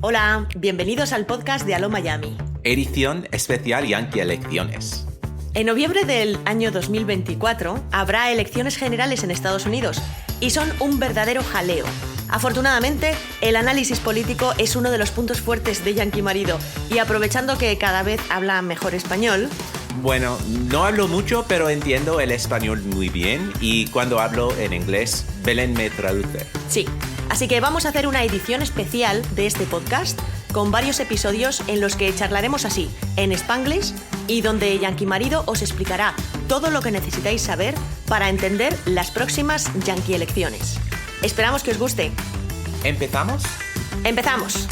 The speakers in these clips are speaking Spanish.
Hola, bienvenidos al podcast de Aló Miami. Edición especial Yankee Elecciones. En noviembre del año 2024 habrá elecciones generales en Estados Unidos y son un verdadero jaleo. Afortunadamente, el análisis político es uno de los puntos fuertes de Yankee Marido y aprovechando que cada vez habla mejor español... Bueno, no hablo mucho, pero entiendo el español muy bien y cuando hablo en inglés, Belén me traduce. Sí, así que vamos a hacer una edición especial de este podcast con varios episodios en los que charlaremos así, en Spanglish, y donde Yankee Marido os explicará todo lo que necesitáis saber para entender las próximas Yankee elecciones. Esperamos que os guste. ¿Empezamos? ¡Empezamos!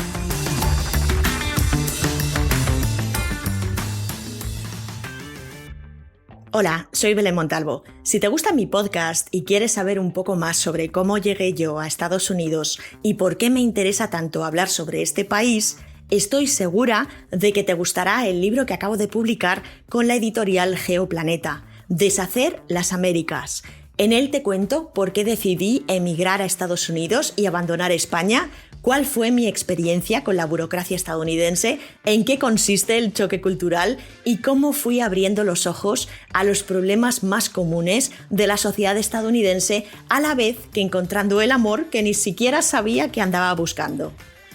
Hola, soy Belén Montalvo. Si te gusta mi podcast y quieres saber un poco más sobre cómo llegué yo a Estados Unidos y por qué me interesa tanto hablar sobre este país, estoy segura de que te gustará el libro que acabo de publicar con la editorial Geoplaneta, Deshacer las Américas. En él te cuento por qué decidí emigrar a Estados Unidos y abandonar España, cuál fue mi experiencia con la burocracia estadounidense, en qué consiste el choque cultural y cómo fui abriendo los ojos a los problemas más comunes de la sociedad estadounidense a la vez que encontrando el amor que ni siquiera sabía que andaba buscando.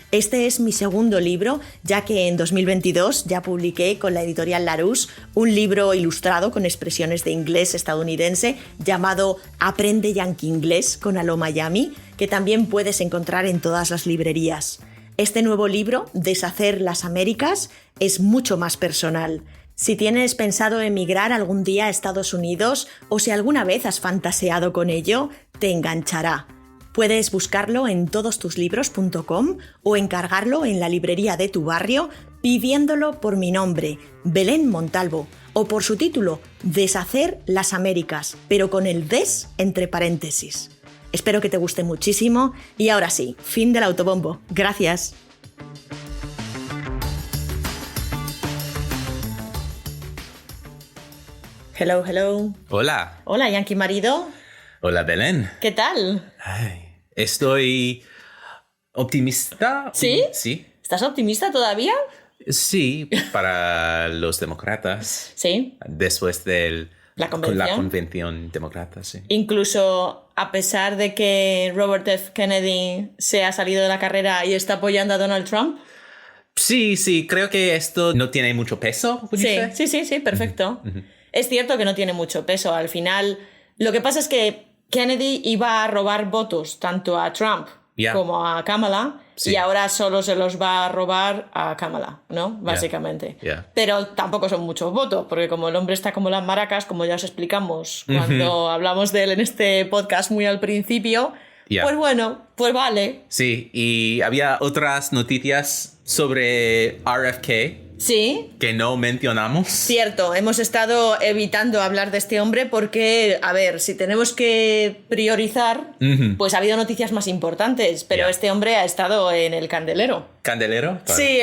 Este es mi segundo libro, ya que en 2022 ya publiqué con la editorial Larousse un libro ilustrado con expresiones de inglés estadounidense llamado Aprende Yankee Inglés con Aló Miami, que también puedes encontrar en todas las librerías. Este nuevo libro, Deshacer las Américas, es mucho más personal. Si tienes pensado emigrar algún día a Estados Unidos o si alguna vez has fantaseado con ello, te enganchará. Puedes buscarlo en todostuslibros.com o encargarlo en la librería de tu barrio pidiéndolo por mi nombre, Belén Montalvo, o por su título, Deshacer las Américas, pero con el des entre paréntesis. Espero que te guste muchísimo y ahora sí, fin del autobombo. Gracias. Hello, hello. Hola. Hola, Yankee Marido. Hola, Belén. ¿Qué tal? Estoy optimista. ¿Sí? Sí. ¿Estás optimista todavía? Sí, para los demócratas. Sí. Después de la convención demócrata, sí. Incluso a pesar de que Robert F. Kennedy se ha salido de la carrera y está apoyando a Donald Trump. Sí, creo que esto no tiene mucho peso. Sí, perfecto. Es cierto que no tiene mucho peso. Al final, lo que pasa es que Kennedy iba a robar votos tanto a Trump como a Kamala y ahora solo se los va a robar a Kamala, ¿no? Básicamente. Pero tampoco son muchos votos, porque como el hombre está como las maracas, como ya os explicamos cuando hablamos de él en este podcast muy al principio, pues bueno, pues vale. Sí, y había otras noticias sobre RFK. Sí. Que no mencionamos. Cierto, hemos estado evitando hablar de este hombre porque, a ver, si tenemos que priorizar, pues ha habido noticias más importantes, pero este hombre ha estado en el candelero. ¿Candelero? Sí,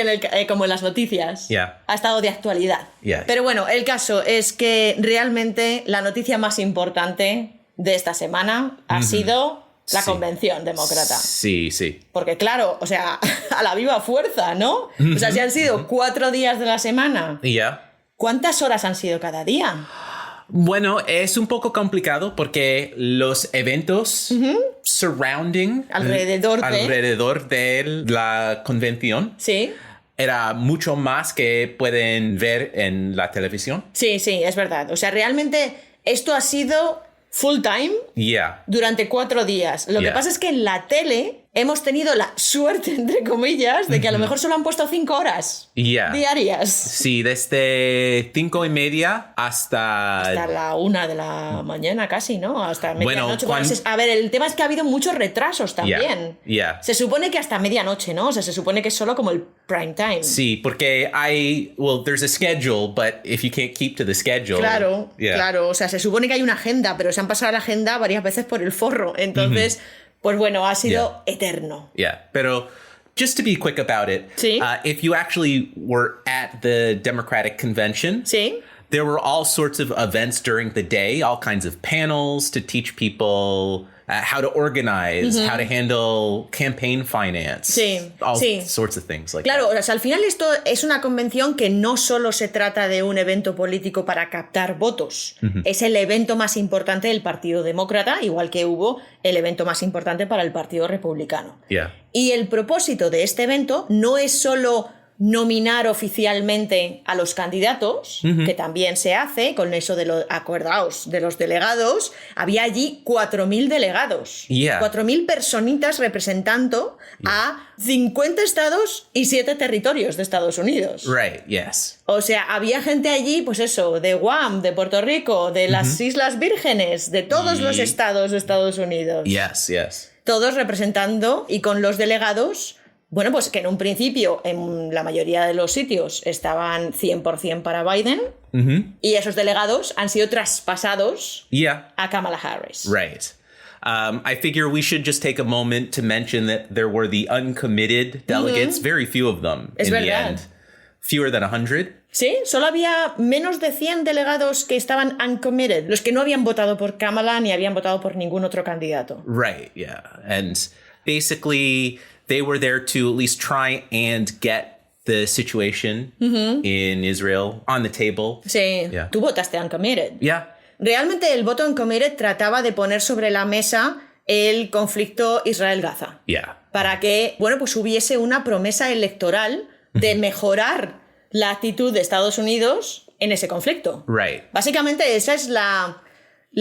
como en las noticias. Ha estado de actualidad. Pero bueno, el caso es que realmente la noticia más importante de esta semana ha sido... la convención demócrata. Sí. Porque claro, o sea, a la viva fuerza, ¿no? O sea, si han sido 4 días de la semana. ¿Cuántas horas han sido cada día? Bueno, es un poco complicado porque los eventos surrounding alrededor de la convención era mucho más que pueden ver en la televisión. Sí, es verdad. O sea, realmente esto ha sido... full time durante 4 días. Lo que pasa es que en la tele hemos tenido la suerte, entre comillas, de que a lo mejor solo han puesto 5 horas diarias. Sí, desde 5:30 hasta la 1 de la mañana casi, ¿no? Hasta medianoche. A ver, el tema es que ha habido muchos retrasos también. Se supone que hasta medianoche, ¿no? O sea, se supone que es solo como el prime time. Sí, porque there's a schedule, but if you can't keep to the schedule... Claro. O sea, se supone que hay una agenda, pero se han pasado la agenda varias veces por el forro. Entonces... pues bueno, ha sido eterno. Pero just to be quick about it, if you actually were at the Democratic Convention, there were all sorts of events during the day, all kinds of panels to teach people how to organize, how to handle campaign finance, all sorts of things like claro, that. O sea, al final esto es una convención que no solo se trata de un evento político para captar votos, es el evento más importante del Partido Demócrata, igual que hubo el evento más importante para el Partido Republicano. Y el propósito de este evento no es solo nominar oficialmente a los candidatos, que también se hace con eso de los acordaos de los delegados. Había allí 4.000 delegados, 4.000 personitas representando a 50 estados y 7 territorios de Estados Unidos. Right, yes. O sea, había gente allí, pues eso, de Guam, de Puerto Rico, de las Islas Vírgenes, de todos los estados de Estados Unidos. Yes. Todos representando, y con los delegados, bueno, pues que en un principio en la mayoría de los sitios estaban 100% para Biden, y esos delegados han sido traspasados a Kamala Harris. Right. I figure we should just take a moment to mention that there were the uncommitted delegates, very few of them in the end. Fewer than 100. Sí, solo había menos de 100 delegados que estaban uncommitted, los que no habían votado por Kamala ni habían votado por ningún otro candidato. Right, yeah. And basically they were there to at least try and get the situation in Israel on the table. Sí, tú votaste uncommitted. Yeah. Realmente el voto uncommitted trataba de poner sobre la mesa el conflicto Israel-Gaza. Para que, bueno, pues hubiese una promesa electoral de mejorar la actitud de Estados Unidos en ese conflicto. Right. Básicamente esa es la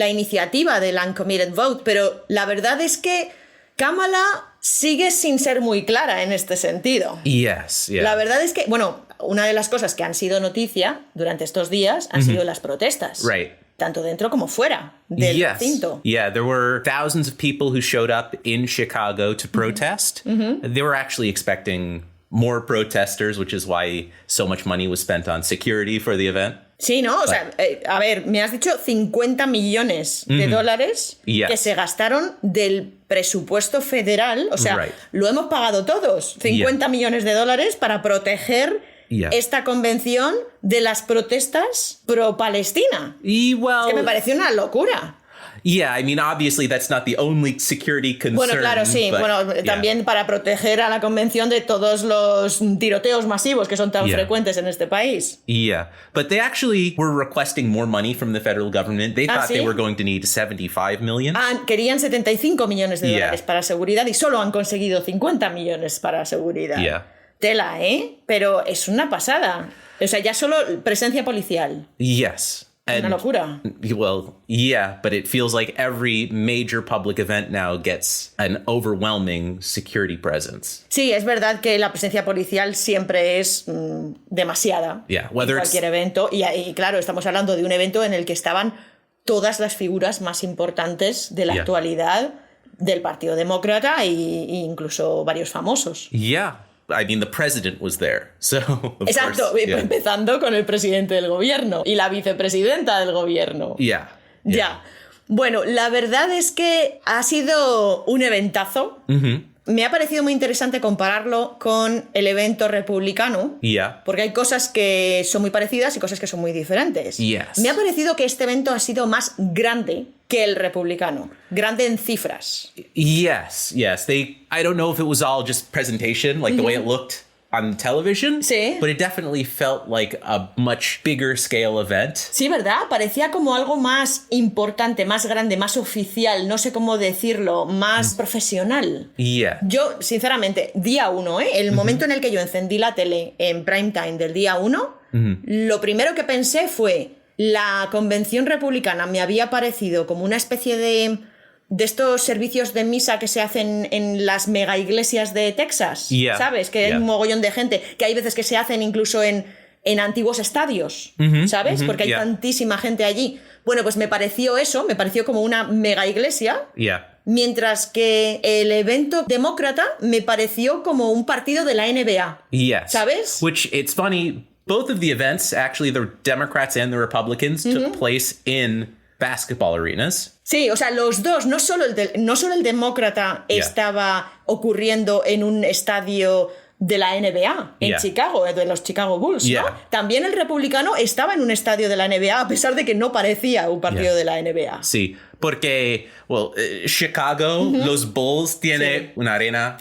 iniciativa del uncommitted vote, pero la verdad es que Kamala sigue sin ser muy clara en este sentido. Yes, La verdad es que, bueno, una de las cosas que han sido noticia durante estos días han sido las protestas. Right. Tanto dentro como fuera del recinto. Yeah, there were thousands of people who showed up in Chicago to protest. They were actually expecting more protesters, which is why so much money was spent on security for the event. Sí, ¿no? O sea, a ver, me has dicho 50 millones de dólares que se gastaron del presupuesto federal. O sea, lo hemos pagado todos. 50 millones de dólares para proteger esta convención de las protestas pro-Palestina. Well, es que me pareció una locura. Yeah, I mean, obviously that's not the only security concern. Bueno, claro, sí. También para proteger a la convención de todos los tiroteos masivos que son tan frecuentes en este país. Yeah, but they actually were requesting more money from the federal government. They thought they were going to need 75 million. Querían 75 millones de dólares para seguridad y solo han conseguido 50 millones para seguridad. Tela, ¿eh? Pero es una pasada. O sea, ya solo presencia policial. Yes. Una locura. Well, yeah, but it feels like every major public event now gets an overwhelming security presence. Sí, es verdad que la presencia policial siempre es demasiada. En cualquier evento. Y claro, estamos hablando de un evento en el que estaban todas las figuras más importantes de la actualidad del Partido Demócrata e incluso varios famosos. I mean, the president was there, so Exacto, empezando con el presidente del gobierno y la vicepresidenta del gobierno. Bueno, la verdad es que ha sido un eventazo. Me ha parecido muy interesante compararlo con el evento republicano, porque hay cosas que son muy parecidas y cosas que son muy diferentes. Me ha parecido que este evento ha sido más grande que el republicano, grande en cifras. Yes. I don't know if it was all just presentation, like the way it looked on television, but it definitely felt like a much bigger scale event. Sí, ¿verdad? Parecía como algo más importante, más grande, más oficial, no sé cómo decirlo, más profesional. Yo, sinceramente, día 1, el momento en el que yo encendí la tele en prime time del día 1, lo primero que pensé fue, la convención republicana me había parecido como una especie de estos servicios de misa que se hacen en las mega iglesias de Texas, ¿sabes? Que hay un mogollón de gente, que hay veces que se hacen incluso en antiguos estadios, ¿sabes? Porque hay tantísima gente allí. Bueno, pues me pareció eso, me pareció como una mega iglesia, mientras que el evento demócrata me pareció como un partido de la NBA, ¿sabes? Which, it's funny, both of the events, actually, the Democrats and the Republicans took place in basketball arenas. Sí, o sea, los dos, no solo el demócrata estaba ocurriendo en un estadio de la NBA en Chicago, de los Chicago Bulls, ¿no? También el republicano estaba en un estadio de la NBA, a pesar de que no parecía un partido de la NBA. Sí, Porque, Chicago, los Bulls tiene una arena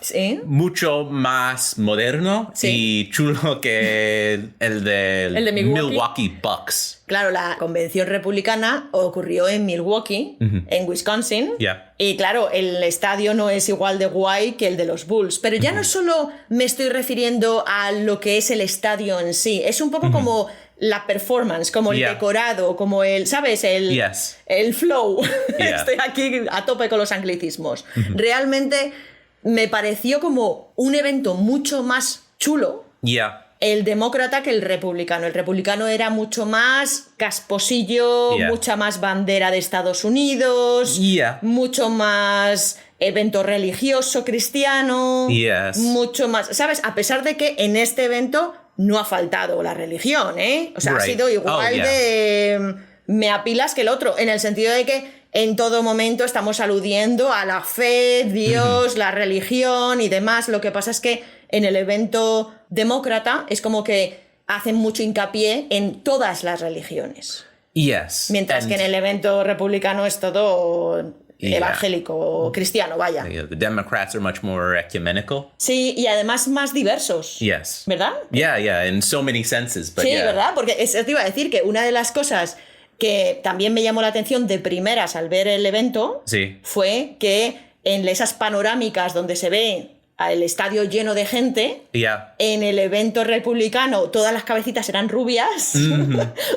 mucho más moderno y chulo que el de Milwaukee Bucks. Claro, la convención republicana ocurrió en Milwaukee, en Wisconsin. Yeah. Y claro, el estadio no es igual de guay que el de los Bulls. Pero ya no solo me estoy refiriendo a lo que es el estadio en sí. Es un poco como la performance, como el decorado, como el, ¿sabes? El flow. Estoy aquí a tope con los anglicismos. Realmente me pareció como un evento mucho más chulo. El demócrata que el republicano. El republicano era mucho más casposillo, mucha más bandera de Estados Unidos, mucho más evento religioso cristiano, mucho más, ¿sabes? A pesar de que en este evento no ha faltado la religión, ¿eh? O sea, ha sido igual de me apilas que el otro, en el sentido de que en todo momento estamos aludiendo a la fe, Dios, la religión y demás. Lo que pasa es que en el evento demócrata es como que hacen mucho hincapié en todas las religiones. Mientras que en el evento republicano es todo evangélico o cristiano, vaya. The Democrats are much more ecumenical. Sí, y además más diversos. ¿Verdad? In so many senses. But ¿verdad? Porque te iba a decir que una de las cosas que también me llamó la atención de primeras al ver el evento fue que en esas panorámicas donde se ve el estadio lleno de gente, en el evento republicano todas las cabecitas eran rubias,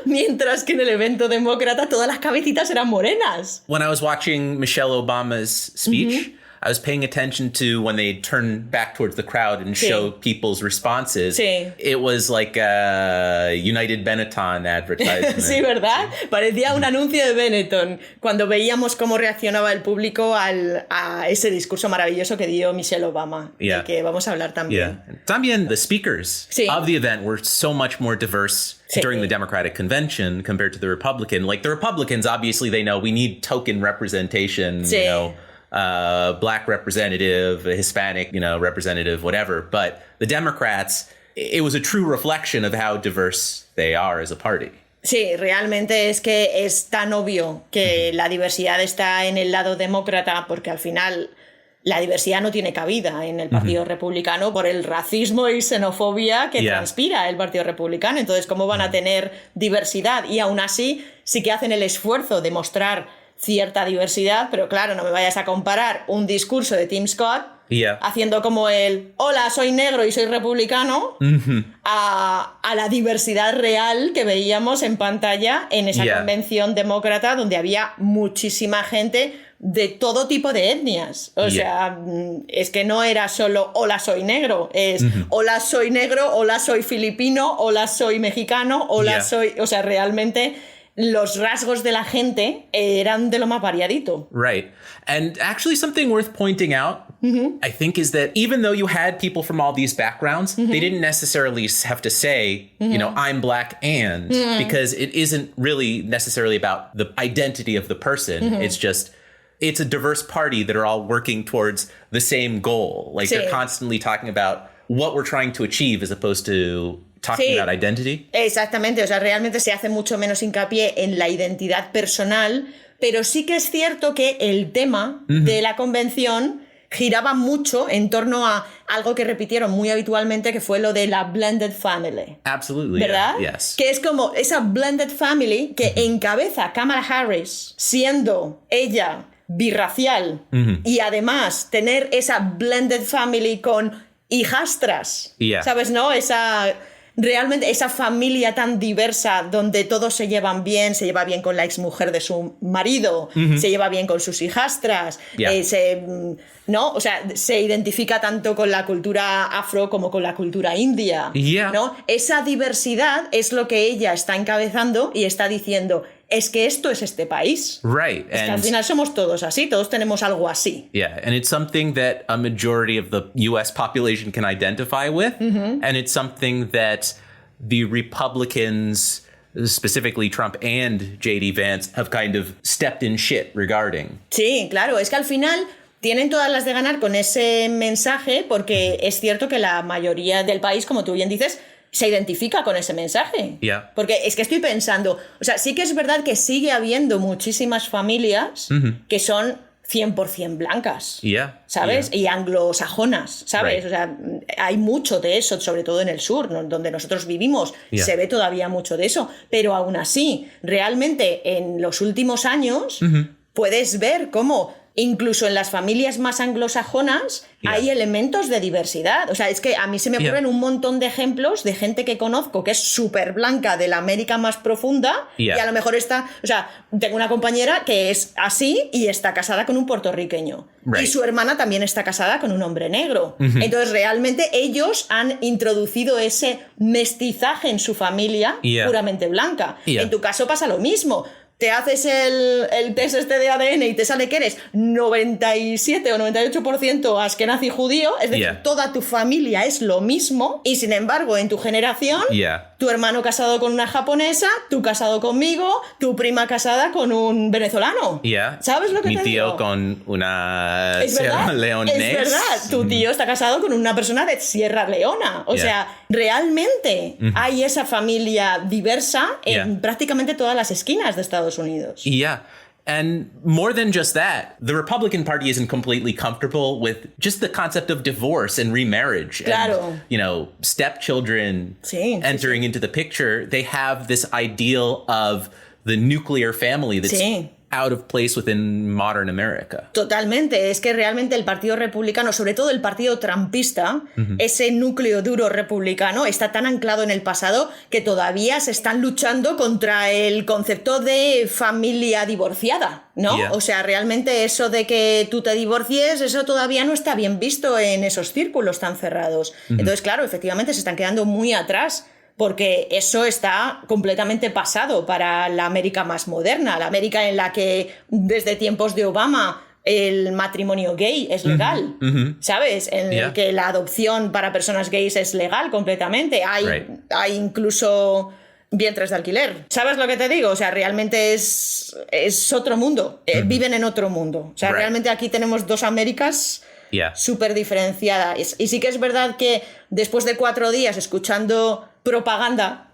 mientras que en el evento demócrata todas las cabecitas eran morenas. When I was watching Michelle Obama's speech, I was paying attention to when they turn back towards the crowd and show people's responses. It was like a United Benetton advertisement. Sí, ¿verdad? Parecía un anuncio de Benetton cuando veíamos cómo reaccionaba el público a ese discurso maravilloso que dio Michelle Obama, de que vamos a hablar también. También the speakers of the event were so much more diverse during the Democratic convention compared to the Republican. Like the Republicans, obviously they know we need token representation, you know, black representative, Hispanic, representative, whatever. But the Democrats, it was a true reflection of how diverse they are as a party. Sí, realmente es que es tan obvio que la diversidad está en el lado demócrata, porque al final la diversidad no tiene cabida en el Partido Republicano por el racismo y xenofobia que transpira el Partido Republicano. Entonces, ¿cómo van a tener diversidad? Y aún así sí que hacen el esfuerzo de mostrar cierta diversidad, pero claro, no me vayas a comparar un discurso de Tim Scott haciendo como el hola, soy negro y soy republicano a la diversidad real que veíamos en pantalla en esa convención demócrata donde había muchísima gente de todo tipo de etnias. O sea, es que no era solo hola, soy negro, es hola, soy negro, hola, soy filipino, hola, soy mexicano, hola, soy... O sea, realmente los rasgos de la gente eran de lo más variadito. Right. And actually something worth pointing out, I think, is that even though you had people from all these backgrounds, they didn't necessarily have to say, I'm black and, because it isn't really necessarily about the identity of the person. It's just, it's a diverse party that are all working towards the same goal. Like they're constantly talking about what we're trying to achieve as opposed to talking about identity. Exactamente, o sea, realmente se hace mucho menos hincapié en la identidad personal, pero sí que es cierto que el tema de la convención giraba mucho en torno a algo que repitieron muy habitualmente, que fue lo de la blended family. Absolutely. ¿Verdad? Yes. Que es como esa blended family que encabeza Kamala Harris, siendo ella birracial y además tener esa blended family con hijastras, ¿sabes? ¿No? Realmente esa familia tan diversa donde todos se llevan bien, se lleva bien con la exmujer de su marido, se lleva bien con sus hijastras, ¿no? O sea, se identifica tanto con la cultura afro como con la cultura india, ¿no? Esa diversidad es lo que ella está encabezando y está diciendo, es que esto es este país. Right. Es que al final somos todos así, todos tenemos algo así. Yeah, and it's something that a majority of the US population can identify with, and it's something that the Republicans, specifically Trump and J.D. Vance, have kind of stepped in shit regarding. Sí, claro, es que al final tienen todas las de ganar con ese mensaje, porque es cierto que la mayoría del país, como tú bien dices, se identifica con ese mensaje. Yeah. Porque es que estoy pensando, o sea, sí que es verdad que sigue habiendo muchísimas familias que son 100% blancas, ¿sabes? Y anglosajonas, ¿sabes? Right. O sea, hay mucho de eso, sobre todo en el sur, ¿no? Donde nosotros vivimos, se ve todavía mucho de eso, pero aún así, realmente en los últimos años puedes ver cómo incluso en las familias más anglosajonas hay elementos de diversidad. O sea, es que a mí se me ocurren un montón de ejemplos de gente que conozco que es súper blanca de la América más profunda y a lo mejor está... O sea, tengo una compañera que es así y está casada con un puertorriqueño. Right. Y su hermana también está casada con un hombre negro. Entonces, realmente ellos han introducido ese mestizaje en su familia puramente blanca. En tu caso pasa lo mismo. Te haces el test este de ADN y te sale que eres 97 o 98% askenazi judío, es decir, toda tu familia es lo mismo, y sin embargo, en tu generación, tu hermano casado con una japonesa, tú casado conmigo, tu prima casada con un venezolano. ¿Sabes lo que Mi te tío digo? Con una Sierra Leonés. Es verdad, tu tío está casado con una persona de Sierra Leona. O sea, realmente hay esa familia diversa en prácticamente todas las esquinas de Estados Unidos. And more than just that, the Republican Party isn't completely comfortable with just the concept of divorce and remarriage. Claro. And, stepchildren entering into the picture. They have this ideal of the nuclear family that's out of place within modern America. Totalmente, es que realmente el Partido Republicano, sobre todo el Partido Trumpista, ese núcleo duro republicano está tan anclado en el pasado que todavía se están luchando contra el concepto de familia divorciada, ¿no? O sea, realmente eso de que tú te divorcies, eso todavía no está bien visto en esos círculos tan cerrados. Entonces, claro, efectivamente se están quedando muy atrás, porque eso está completamente pasado para la América más moderna, la América en la que desde tiempos de Obama el matrimonio gay es legal, ¿sabes? En el que la adopción para personas gays es legal completamente. Hay incluso vientres de alquiler. ¿Sabes lo que te digo? O sea, realmente es otro mundo. Viven en otro mundo. O sea, realmente aquí tenemos dos Américas súper diferenciadas. Y sí que es verdad que después de 4 días escuchando propaganda,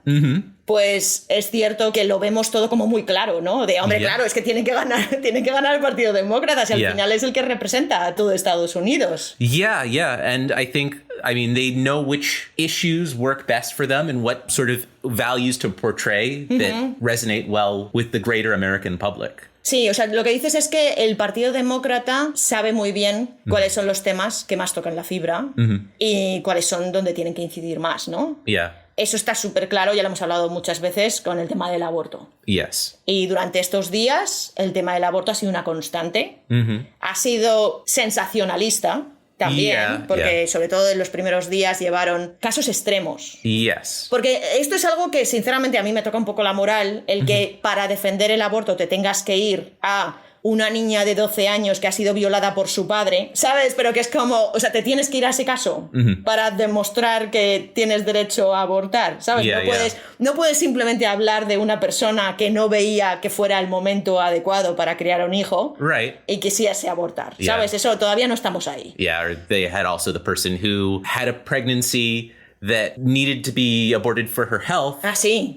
pues es cierto que lo vemos todo como muy claro, ¿no? De, hombre, claro, es que tiene que ganar el Partido Demócrata, y al final es el que representa a todo Estados Unidos. And I mean, they know which issues work best for them and what sort of values to portray that resonate well with the greater American public. Sí, o sea, lo que dices es que el Partido Demócrata sabe muy bien cuáles son los temas que más tocan la fibra y cuáles son donde tienen que incidir más, ¿no? Eso está súper claro, ya lo hemos hablado muchas veces con el tema del aborto. Y durante estos días el tema del aborto ha sido una constante. Ha sido sensacionalista también, porque sobre todo en los primeros días llevaron casos extremos. Porque esto es algo que sinceramente a mí me toca un poco la moral, el que para defender el aborto te tengas que ir a una niña de 12 años que ha sido violada por su padre, ¿sabes? Pero que es como, o sea, te tienes que ir a ese caso para demostrar que tienes derecho a abortar, ¿sabes? No puedes simplemente hablar de una persona que no veía que fuera el momento adecuado para criar a un hijo y quisiese abortar, ¿sabes? Eso todavía no estamos ahí. Or they had also the person who had a pregnancy that needed to be aborted for her health.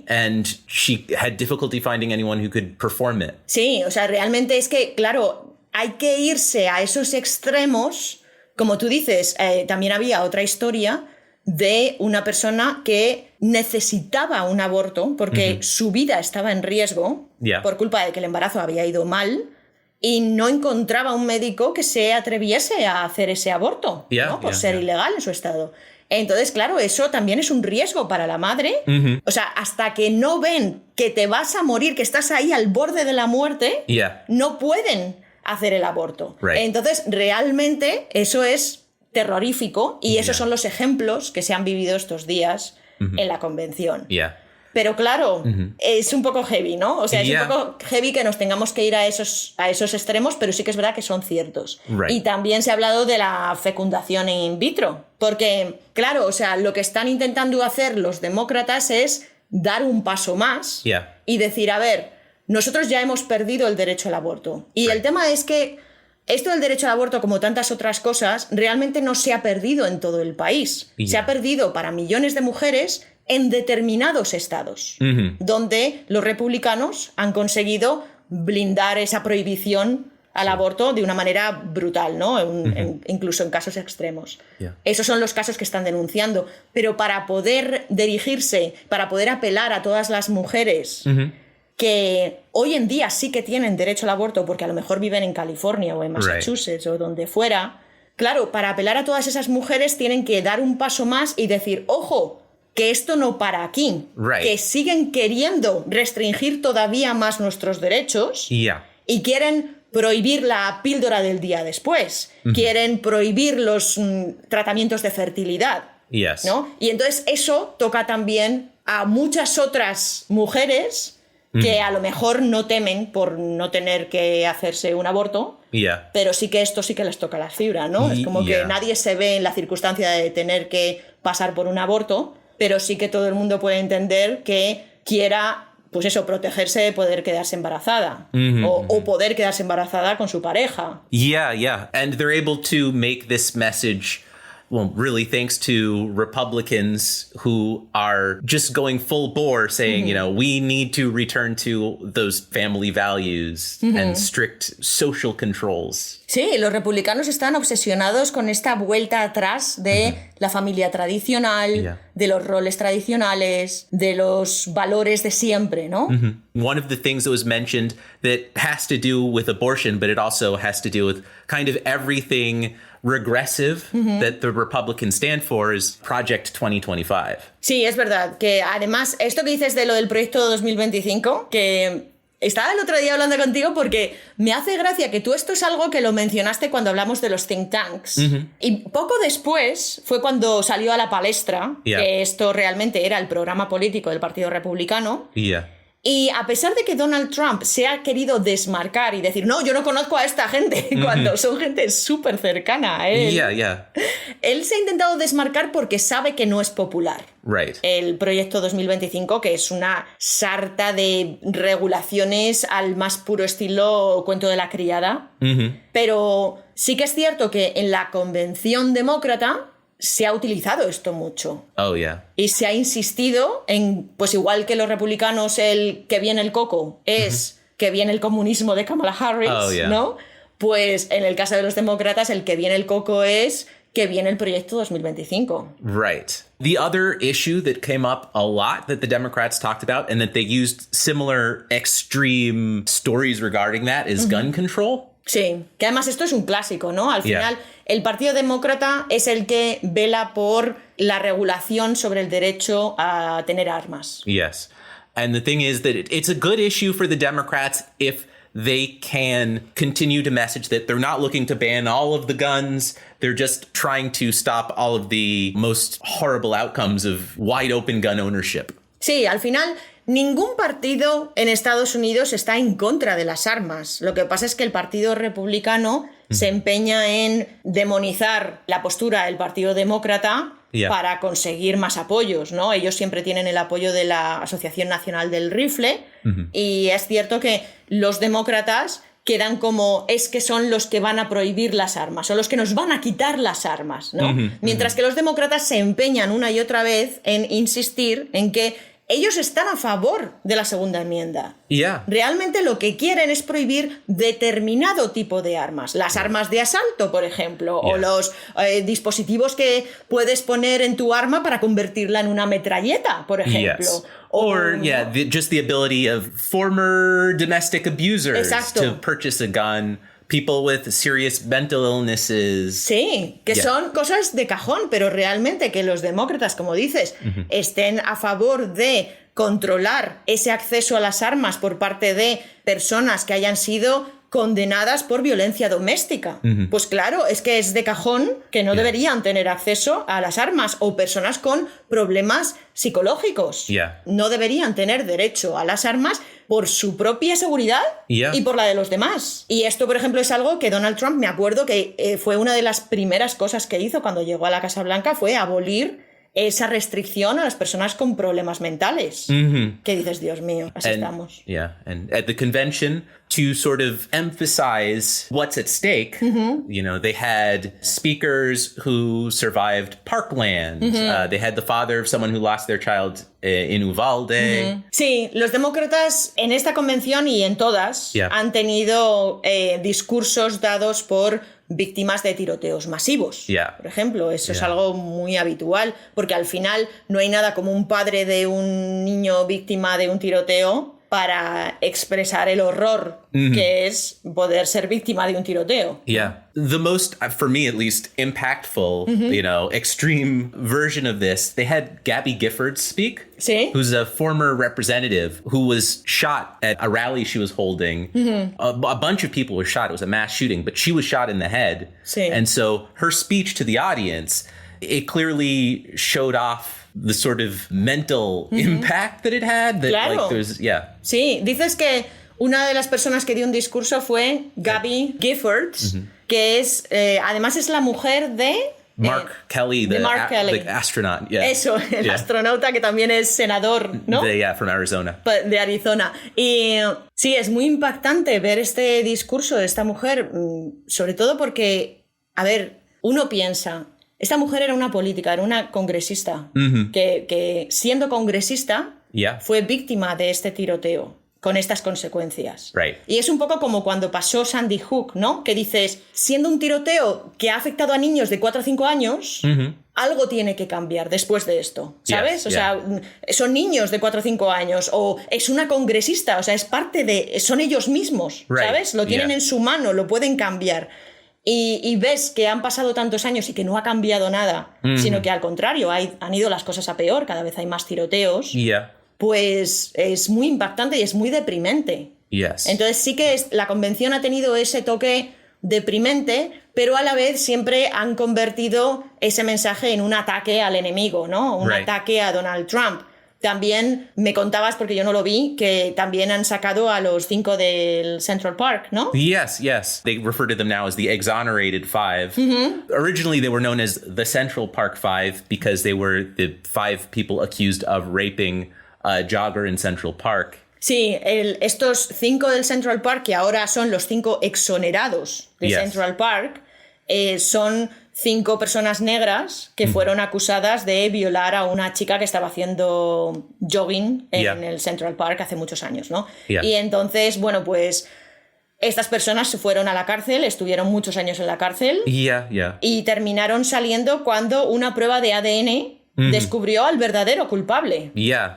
And she had difficulty finding anyone who could perform it. Sí, o sea, realmente es que, claro, hay que irse a esos extremos. Como tú dices, también había otra historia de una persona que necesitaba un aborto porque su vida estaba en riesgo por culpa de que el embarazo había ido mal y no encontraba un médico que se atreviese a hacer ese aborto, ¿no? Por ser ilegal en su estado. Entonces, claro, eso también es un riesgo para la madre. O sea, hasta que no ven que te vas a morir, que estás ahí al borde de la muerte, no pueden hacer el aborto. Entonces, realmente eso es terrorífico y esos son los ejemplos que se han vivido estos días en la convención. Pero claro, es un poco heavy, ¿no? O sea, es un poco heavy que nos tengamos que ir a esos extremos, pero sí que es verdad que son ciertos. Y también se ha hablado de la fecundación in vitro, porque, claro, o sea, lo que están intentando hacer los demócratas es dar un paso más y decir, a ver, nosotros ya hemos perdido el derecho al aborto. Y el tema es que esto del derecho al aborto, como tantas otras cosas, realmente no se ha perdido en todo el país. Se ha perdido para millones de mujeres en determinados estados, donde los republicanos han conseguido blindar esa prohibición al aborto de una manera brutal, ¿no? Incluso en casos extremos. Yeah. Esos son los casos que están denunciando. Pero para poder dirigirse, para poder apelar a todas las mujeres que hoy en día sí que tienen derecho al aborto porque a lo mejor viven en California o en Massachusetts o donde fuera, claro, para apelar a todas esas mujeres tienen que dar un paso más y decir, ojo, que esto no para aquí, que siguen queriendo restringir todavía más nuestros derechos y quieren prohibir la píldora del día después, quieren prohibir los tratamientos de fertilidad, ¿no? Y entonces eso toca también a muchas otras mujeres que a lo mejor no temen por no tener que hacerse un aborto, pero sí que esto sí que les toca la fibra, ¿no? Es como que nadie se ve en la circunstancia de tener que pasar por un aborto, pero sí que todo el mundo puede entender que quiera, pues eso, protegerse de poder quedarse embarazada o poder quedarse embarazada con su pareja. Yeah. And they're able to make this message, well, really thanks to Republicans who are just going full bore saying, you know, we need to return to those family values and strict social controls. Sí, los republicanos están obsesionados con esta vuelta atrás de la familia tradicional, de los roles tradicionales, de los valores de siempre, ¿no? One of the things that was mentioned that has to do with abortion, but it also has to do with kind of everything regressive that the Republicans stand for is Project 2025. Sí, es verdad, que además esto que dices de lo del proyecto 2025, que estaba el otro día hablando contigo porque me hace gracia que tú esto es algo que lo mencionaste cuando hablamos de los think tanks y poco después fue cuando salió a la palestra que esto realmente era el programa político del Partido Republicano. Y a pesar de que Donald Trump se ha querido desmarcar y decir, no, yo no conozco a esta gente, cuando son gente súper cercana a él, él se ha intentado desmarcar porque sabe que no es popular. El proyecto 2025, que es una sarta de regulaciones al más puro estilo cuento de la criada. Pero sí que es cierto que en la convención demócrata se ha utilizado esto mucho. Y se ha insistido en, pues igual que los republicanos, el que viene el coco es que viene el comunismo de Kamala Harris, ¿no? Pues en el caso de los demócratas, el que viene el coco es que viene el proyecto 2025. The other issue that came up a lot that the Democrats talked about and that they used similar extreme stories regarding that is gun control. Sí, que además esto es un clásico, ¿no? Al final, el Partido Demócrata es el que vela por la regulación sobre el derecho a tener armas. Yes. And the thing is that it's a good issue for the Democrats if they can continue to message that they're not looking to ban all of the guns. They're just trying to stop all of the most horrible outcomes of wide open gun ownership. Sí, al final ningún partido en Estados Unidos está en contra de las armas. Lo que pasa es que el Partido Republicano se empeña en demonizar la postura del Partido Demócrata para conseguir más apoyos, ¿no? Ellos siempre tienen el apoyo de la Asociación Nacional del Rifle y es cierto que los demócratas quedan como es que son los que van a prohibir las armas, son los que nos van a quitar las armas, ¿no? Mientras que los demócratas se empeñan una y otra vez en insistir en que ellos están a favor de la segunda enmienda. Realmente lo que quieren es prohibir determinado tipo de armas. Las armas de asalto, por ejemplo, o los dispositivos que puedes poner en tu arma para convertirla en una metralleta, por ejemplo. Or just the ability of former domestic abusers to purchase a gun. People with serious mental illnesses. Sí, que son cosas de cajón, pero realmente que los demócratas, como dices, estén a favor de controlar ese acceso a las armas por parte de personas que hayan sido condenadas por violencia doméstica. Pues claro, es que es de cajón que no deberían tener acceso a las armas, o personas con problemas psicológicos. No deberían tener derecho a las armas por su propia seguridad y por la de los demás. Y esto, por ejemplo, es algo que Donald Trump, me acuerdo que fue una de las primeras cosas que hizo cuando llegó a la Casa Blanca, fue abolir esa restricción a las personas con problemas mentales. ¿Qué dices, Dios mío? Así estamos. Yeah, and at the convention, to sort of emphasize what's at stake, you know, they had speakers who survived Parkland. They had the father of someone who lost their child in Uvalde. Sí, los demócratas en esta convención y en todas han tenido discursos dados por víctimas de tiroteos masivos. Por ejemplo, eso es algo muy habitual, porque al final no hay nada como un padre de un niño víctima de un tiroteo para expresar el horror que es poder ser víctima de un tiroteo. Yeah. The most, for me at least, impactful, you know, extreme version of this, they had Gabby Giffords speak, who's a former representative who was shot at a rally she was holding. A bunch of people were shot. It was a mass shooting, but she was shot in the head. And so her speech to the audience, it clearly showed off the sort of mental impact that it had. That, like, there's, Sí, dices que una de las personas que dio un discurso fue Gabby Giffords, que es, además es la mujer de... Mark Kelly, the astronaut. Eso, el astronauta que también es senador, ¿no? From Arizona. De Arizona. Y sí, es muy impactante ver este discurso de esta mujer, sobre todo porque, a ver, uno piensa... Esta mujer era una política, era una congresista, que siendo congresista fue víctima de este tiroteo, con estas consecuencias. Y es un poco como cuando pasó Sandy Hook, ¿no? Que dices, siendo un tiroteo que ha afectado a niños de 4 o 5 años, algo tiene que cambiar después de esto, ¿sabes? O sea, son niños de 4 o 5 años, o es una congresista, o sea, es parte de... son ellos mismos, ¿sabes? Lo tienen en su mano, lo pueden cambiar. Y ves que han pasado tantos años y que no ha cambiado nada, sino que al contrario, han ido las cosas a peor, cada vez hay más tiroteos, pues es muy impactante y es muy deprimente. Entonces sí que la convención ha tenido ese toque deprimente, pero a la vez siempre han convertido ese mensaje en un ataque al enemigo, ¿no? Un ataque a Donald Trump. También me contabas, porque yo no lo vi, que también han sacado a los 5 del Central Park, ¿no? Yes. They refer to them now as the Exonerated Five. Originally, they were known as the Central Park Five because they were the 5 people accused of raping a jogger in Central Park. Sí, estos 5 del Central Park, que ahora son los 5 exonerados de Central Park, son 5 personas negras que fueron acusadas de violar a una chica que estaba haciendo jogging en el Central Park hace muchos años, ¿no? Y entonces, bueno, pues estas personas se fueron a la cárcel, estuvieron muchos años en la cárcel y terminaron saliendo cuando una prueba de ADN descubrió al verdadero culpable.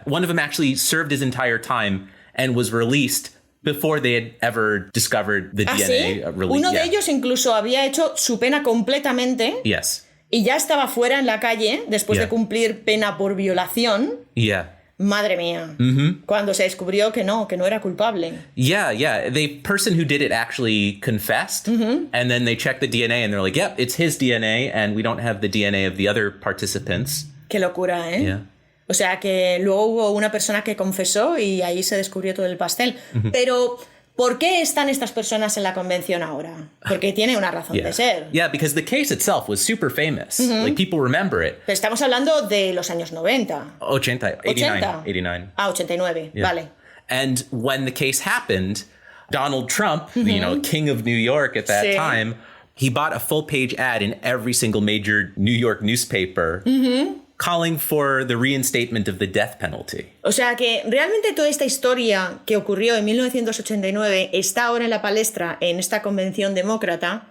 One of them actually served his entire time and was released before they had ever discovered the DNA release. Uno de ellos incluso había hecho su pena completamente y ya estaba fuera en la calle después de cumplir pena por violación. Madre mía. Cuando se descubrió que no era culpable. The person who did it actually confessed, and then they checked the DNA and they're like, yep, it's his DNA and we don't have the DNA of the other participants. Qué locura, ¿eh? O sea que luego hubo una persona que confesó y ahí se descubrió todo el pastel. Pero, ¿por qué están estas personas en la convención ahora? Porque tiene una razón de ser. Because the case itself was super famous. Like, people remember it. Pero estamos hablando de los años 90. 89. 89, vale. And when the case happened, Donald Trump, you know, king of New York at that time, he bought a full-page ad in every single major New York newspaper calling for the reinstatement of the death penalty. O sea que realmente toda esta historia que ocurrió en 1989 está ahora en la palestra en esta convención demócrata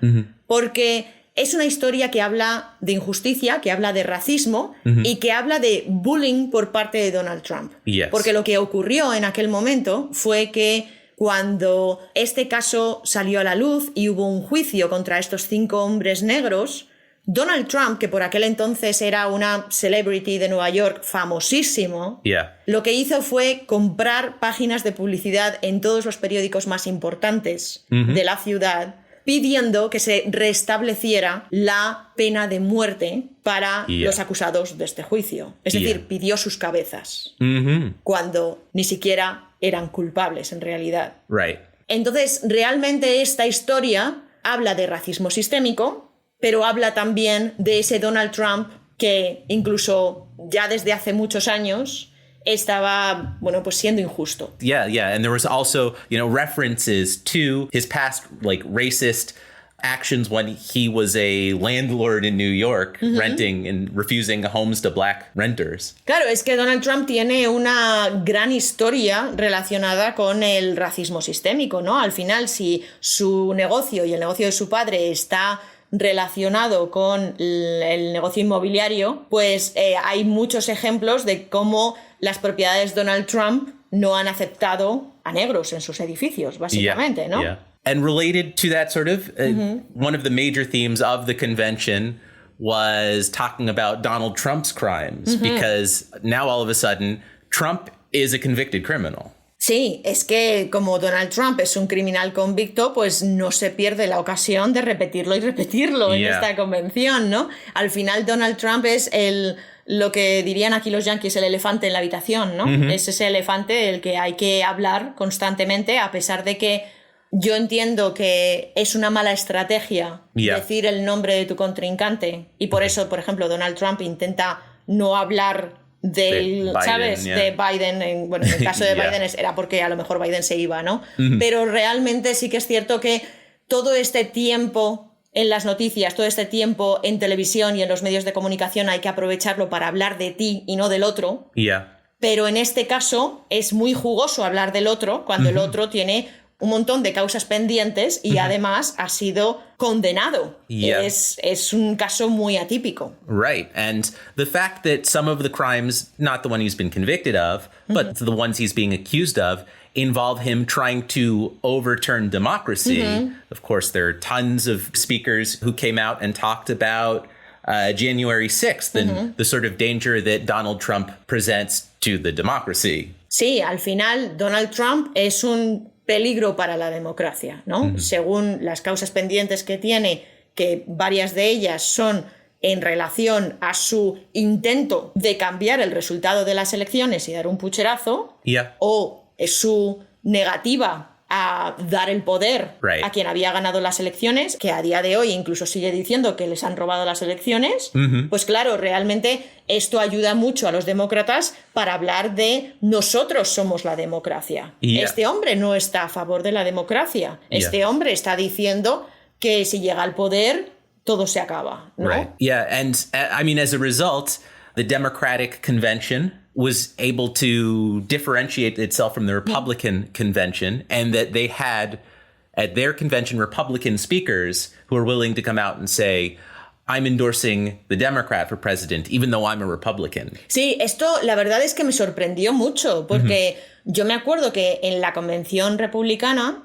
porque es una historia que habla de injusticia, que habla de racismo y que habla de bullying por parte de Donald Trump. Porque lo que ocurrió en aquel momento fue que cuando este caso salió a la luz y hubo un juicio contra estos 5 hombres negros, Donald Trump, que por aquel entonces era una celebrity de Nueva York famosísimo, lo que hizo fue comprar páginas de publicidad en todos los periódicos más importantes de la ciudad, pidiendo que se restableciera la pena de muerte para los acusados de este juicio. Es decir, pidió sus cabezas, cuando ni siquiera eran culpables en realidad. Entonces, realmente esta historia habla de racismo sistémico, pero habla también de ese Donald Trump que incluso ya desde hace muchos años estaba, bueno, pues siendo injusto. Yeah. And there was also, references to his past, racist actions when he was a landlord in New York, renting and refusing homes to black renters. Claro, es que Donald Trump tiene una gran historia relacionada con el racismo sistémico, ¿no? Al final, si su negocio y el negocio de su padre está relacionado con el negocio inmobiliario, pues hay muchos ejemplos de cómo las propiedades Donald Trump no han aceptado a negros en sus edificios, básicamente, ¿no? Yeah. And related to that sort of, one of the major themes of the convention was talking about Donald Trump's crimes, because now all of a sudden Trump is a convicted criminal. Sí, es que como Donald Trump es un criminal convicto, pues no se pierde la ocasión de repetirlo y repetirlo en esta convención, ¿no? Al final Donald Trump es lo que dirían aquí los yanquis, el elefante en la habitación, ¿no? Es ese elefante del que hay que hablar constantemente, a pesar de que yo entiendo que es una mala estrategia decir el nombre de tu contrincante, y por eso, por ejemplo, Donald Trump intenta no hablar de ¿sabes? De Biden. En el caso de Biden era porque a lo mejor Biden se iba, ¿no? Pero realmente sí que es cierto que todo este tiempo en las noticias, todo este tiempo en televisión y en los medios de comunicación hay que aprovecharlo para hablar de ti y no del otro. Pero en este caso es muy jugoso hablar del otro cuando el otro tiene un montón de causas pendientes y además ha sido condenado. Es un caso muy atípico. Right. And the fact that some of the crimes, not the one he's been convicted of, but the ones he's being accused of, involve him trying to overturn democracy. Of course, there are tons of speakers who came out and talked about January 6th and the sort of danger that Donald Trump presents to the democracy. Sí, al final Donald Trump es un peligro para la democracia, ¿no? Según las causas pendientes que tiene, que varias de ellas son en relación a su intento de cambiar el resultado de las elecciones y dar un pucherazo, o su negativa a dar el poder a quien había ganado las elecciones, que a día de hoy incluso sigue diciendo que les han robado las elecciones, pues claro, realmente esto ayuda mucho a los demócratas para hablar de nosotros somos la democracia. Este hombre no está a favor de la democracia. Este hombre está diciendo que si llega al poder todo se acaba, ¿no? Right. Yeah, and I mean, as a result, the Democratic Convention was able to differentiate itself from the Republican convention, and that they had at their convention Republican speakers who were willing to come out and say, I'm endorsing the Democrat for president, even though I'm a Republican. Sí, esto la verdad es que me sorprendió mucho, porque yo me acuerdo que en la convención republicana,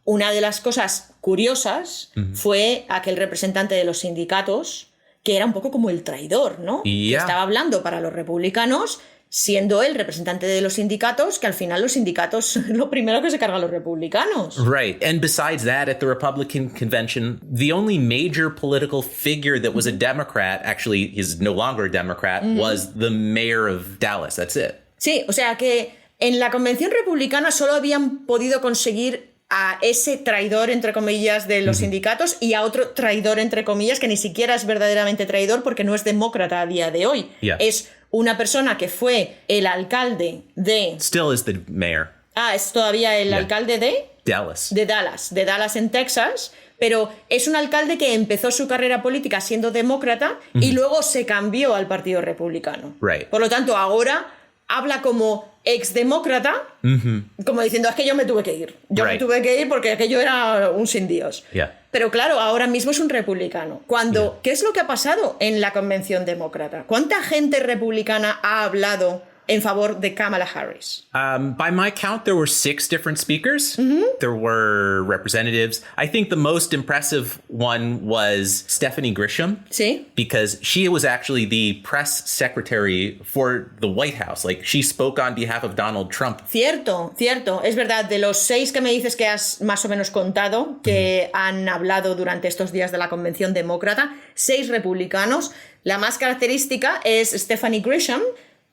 una de las cosas curiosas fue aquel representante de los sindicatos, que era un poco como el traidor, ¿no? Que estaba hablando para los republicanos, siendo él representante de los sindicatos, que al final los sindicatos son lo primero que se cargan los republicanos. Right. And besides that, at the Republican convention, the only major political figure that was a Democrat, actually is no longer a Democrat, was the mayor of Dallas. That's it. Sí, o sea que en la convención republicana solo habían podido conseguir a ese traidor, entre comillas, de los sindicatos y a otro traidor, entre comillas, que ni siquiera es verdaderamente traidor porque no es demócrata a día de hoy. Es una persona que fue el alcalde de... Still is the mayor. Es todavía el alcalde de... Dallas. De Dallas en Texas, pero es un alcalde que empezó su carrera política siendo demócrata y luego se cambió al Partido Republicano. Right. Por lo tanto, ahora habla como exdemócrata, como diciendo, es que yo me tuve que ir. Me tuve que ir porque aquello era un sin Dios. Pero claro, ahora mismo es un republicano. ¿Qué es lo que ha pasado en la convención demócrata? ¿Cuánta gente republicana ha hablado en favor de Kamala Harris? By my count, there were 6 different speakers. There were representatives. I think the most impressive one was Stephanie Grisham. Sí. Because she was actually the press secretary for the White House. Like, she spoke on behalf of Donald Trump. Cierto. Es verdad, de los 6 que me dices que has más o menos contado, que han hablado durante estos días de la convención demócrata, 6 republicanos. La más característica es Stephanie Grisham,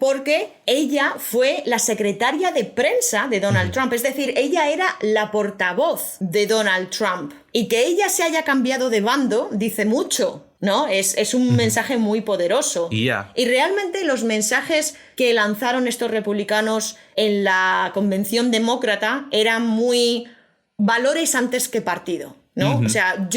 porque ella fue la secretaria de prensa de Donald Trump, es decir, ella era la portavoz de Donald Trump. Y que ella se haya cambiado de bando dice mucho, ¿no? Es un mensaje muy poderoso. Yeah. Y realmente los mensajes que lanzaron estos republicanos en la convención demócrata eran muy valores antes que partido, ¿no? O sea,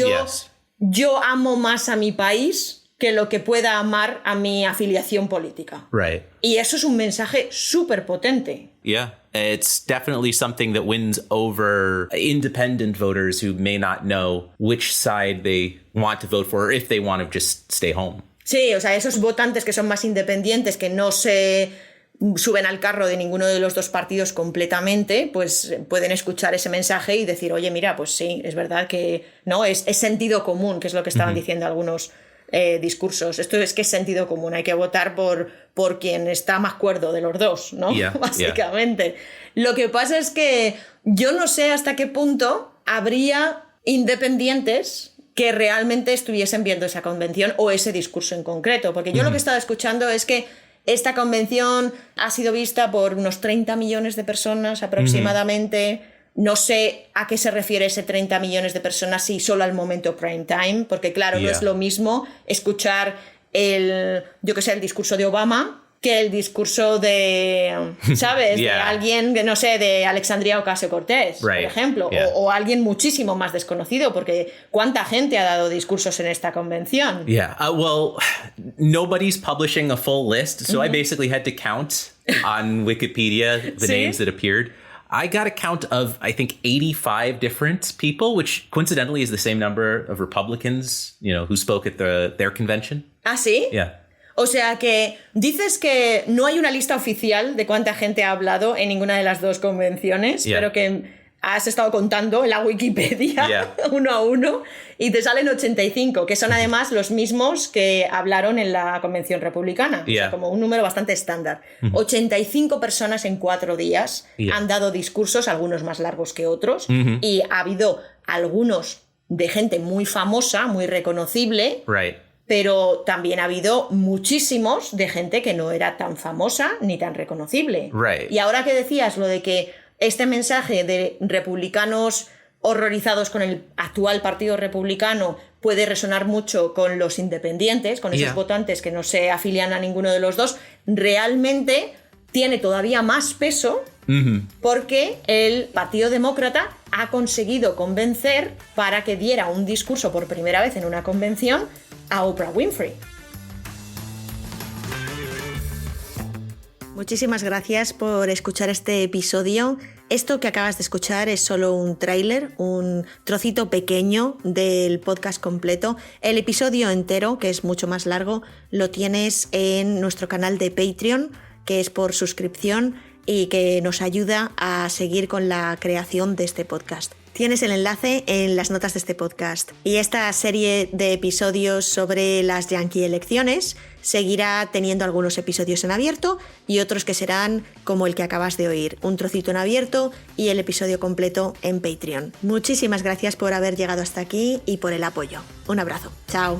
yo amo más a mi país que lo que pueda amar a mi afiliación política. Right. Y eso es un mensaje súper potente. Yeah, it's definitely something that wins over independent voters who may not know which side they want to vote for or if they want to just stay home. Sí, o sea, esos votantes que son más independientes, que no se suben al carro de ninguno de los dos partidos completamente, pues pueden escuchar ese mensaje y decir, oye, mira, pues sí, es verdad que no es sentido común, que es lo que estaban diciendo algunos discursos. Esto es que es sentido común, hay que votar por quien está más cuerdo de los dos, ¿no? Básicamente. Lo que pasa es que yo no sé hasta qué punto habría independientes que realmente estuviesen viendo esa convención o ese discurso en concreto, porque yo lo que he estado escuchando es que esta convención ha sido vista por unos 30 millones de personas aproximadamente. No sé a qué se refiere ese 30 millones de personas si solo al momento prime time, porque claro, no es lo mismo escuchar el discurso de Obama que el discurso de, ¿sabes? De alguien, no sé, de Alexandria Ocasio-Cortez, por ejemplo, o alguien muchísimo más desconocido, porque ¿cuánta gente ha dado discursos en esta convención? Well, nobody's publishing a full list, so I basically had to count on Wikipedia the names that appeared. I got a count of, I think, 85 different people, which coincidentally is the same number of Republicans, who spoke at their convention. ¿Ah, sí? Yeah. O sea que dices que no hay una lista oficial de cuánta gente ha hablado en ninguna de las dos convenciones, pero que has estado contando en la Wikipedia uno a uno y te salen 85, que son además los mismos que hablaron en la convención republicana. O sea, como un número bastante estándar. 85 personas en 4 días han dado discursos, algunos más largos que otros, y ha habido algunos de gente muy famosa, muy reconocible, pero también ha habido muchísimos de gente que no era tan famosa ni tan reconocible. Y ahora que decías lo de que este mensaje de republicanos horrorizados con el actual partido republicano puede resonar mucho con los independientes, con esos votantes que no se afilian a ninguno de los dos, realmente tiene todavía más peso porque el Partido Demócrata ha conseguido convencer para que diera un discurso por primera vez en una convención a Oprah Winfrey. Muchísimas gracias por escuchar este episodio. Esto que acabas de escuchar es solo un tráiler, un trocito pequeño del podcast completo. El episodio entero, que es mucho más largo, lo tienes en nuestro canal de Patreon, que es por suscripción y que nos ayuda a seguir con la creación de este podcast. Tienes el enlace en las notas de este podcast. Y esta serie de episodios sobre las Yankee elecciones seguirá teniendo algunos episodios en abierto y otros que serán como el que acabas de oír, un trocito en abierto y el episodio completo en Patreon. Muchísimas gracias por haber llegado hasta aquí y por el apoyo. Un abrazo. Chao.